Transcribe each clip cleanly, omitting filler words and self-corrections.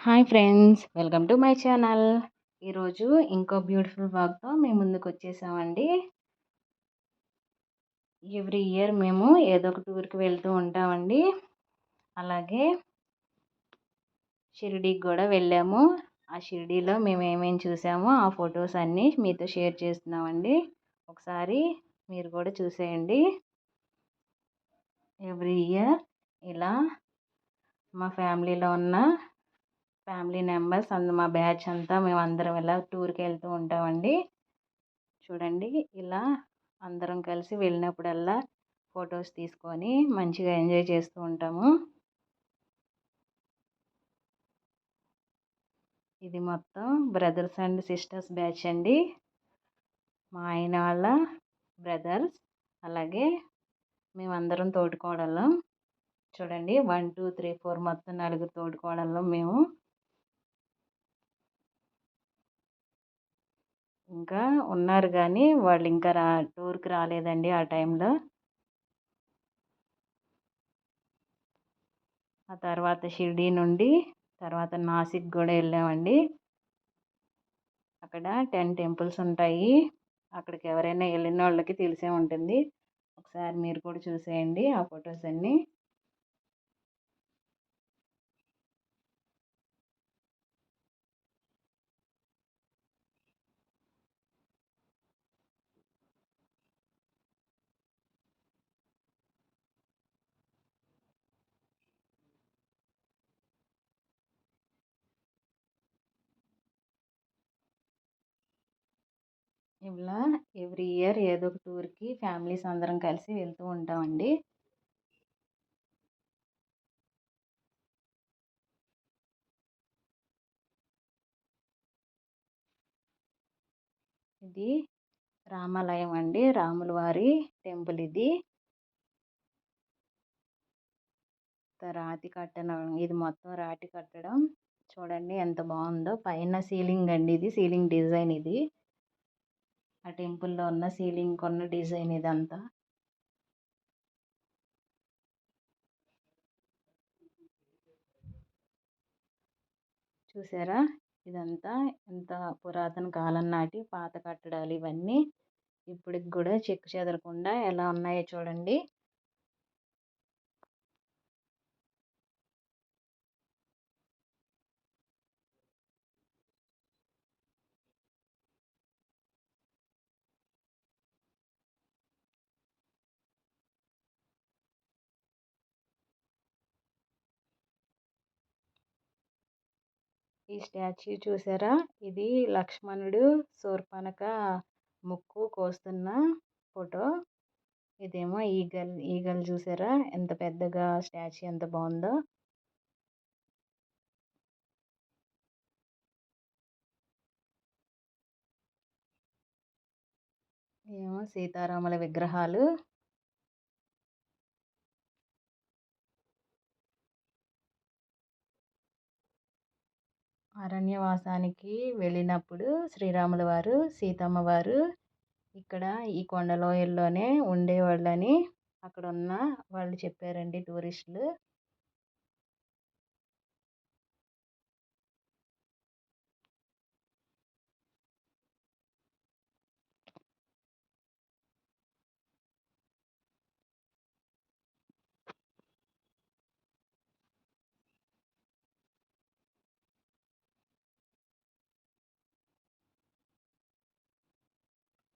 Hi friends, welcome to my channel. ఈరోజు ఇంకో beautiful వ్లాగ్తో మేము ముందుకు వచ్చేసామండి. ఎవ్రీ ఇయర్ మేము ఏదో ఒక టూర్కి వెళ్తూ ఉంటామండి. అలాగే షిరిడీకి కూడా వెళ్ళాము. ఆ షిరిడీలో మేము ఏమేమి చూసామో ఆ ఫొటోస్ అన్నీ మీతో షేర్ చేస్తున్నామండి. ఒకసారి మీరు కూడా చూసేయండి. ఎవ్రీ ఇయర్ ఇలా మా ఫ్యామిలీలో ఉన్న ఫ్యామిలీ మెంబర్స్ మా బ్యాచ్ అంతా మేము అందరం ఇలా టూర్కి వెళ్తూ ఉంటామండి. చూడండి, ఇలా అందరం కలిసి వెళ్ళినప్పుడల్లా ఫొటోస్ తీసుకొని మంచిగా ఎంజాయ్ చేస్తూ ఉంటాము. ఇది మొత్తం బ్రదర్స్ అండ్ సిస్టర్స్ బ్యాచ్ అండి. మా ఆయన వాళ్ళ బ్రదర్స్, అలాగే మేమందరం తోటికోడళ్ళం. చూడండి, 1 2 3 4 మొత్తం 4 తోటికోడళ్ళం మేము. ఇంకా ఉన్నారు కానీ వాళ్ళు ఇంకా టూర్కి రాలేదండి ఆ టైంలో. ఆ తర్వాత షిరిడీ నుండి తర్వాత నాసిక్ కూడా వెళ్ళామండి. అక్కడ 10 టెంపుల్స్ ఉంటాయి. అక్కడికి ఎవరైనా వెళ్ళిన వాళ్ళకి తెలిసే ఉంటుంది. ఒకసారి మీరు కూడా చూసేయండి ఆ ఫొటోస్ అన్నీ. ఇలా ఎవ్రీ ఇయర్ ఏదో ఒక టూర్కి ఫ్యామిలీస్ అందరం కలిసి వెళ్తూ ఉంటామండి. ఇది రామాలయం అండి, రాముల వారి టెంపుల్ ఇది. రాతి కట్టడం, ఇది మొత్తం రాతి కట్టడం. చూడండి ఎంత బాగుందో. పైన సీలింగ్ అండి, ఇది సీలింగ్ డిజైన్. ఇది ఆ టెంపుల్లో ఉన్న సీలింగ్ కొన్న డిజైన్ ఇదంతా. చూసారా, ఇదంతా ఎంత పురాతన కాలం నాటి పాత కట్టడాలు ఇవన్నీ. ఇప్పటికి కూడా చెక్కు చెదరకుండా ఎలా ఉన్నాయో చూడండి. ఈ స్టాచ్యూ చూసారా, ఇది లక్ష్మణుడు శూర్పణఖ ముక్కు కోస్తున్న ఫోటో. ఇదేమో ఈగల్ ఈగల్ చూసారా ఎంత పెద్దగా స్టాచ్యూ ఎంత బాగుందో. ఏమో సీతారాముల విగ్రహాలు. అరణ్యవాసానికి వెళ్ళినప్పుడు శ్రీరాముల వారు సీతమ్మ వారు ఇక్కడ ఈ కొండలోయల్లోనే ఉండేవాళ్ళని అక్కడ ఉన్న వాళ్ళు చెప్పారండి టూరిస్టులు.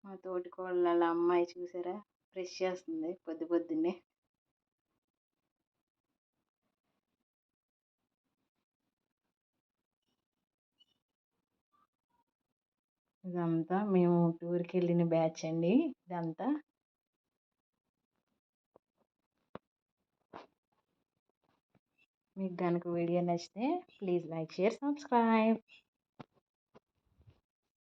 మా తోటి కోళ్ళ అమ్మాయి చూసారా, బ్రష్ చేస్తుంది పొద్దు పొద్దున్నే. ఇదంతా మేము టూర్కి వెళ్ళిన బ్యాచ్ అండి ఇదంతా. మీకు కనుక వీడియో నచ్చితే ప్లీజ్ లైక్, షేర్, సబ్స్క్రైబ్.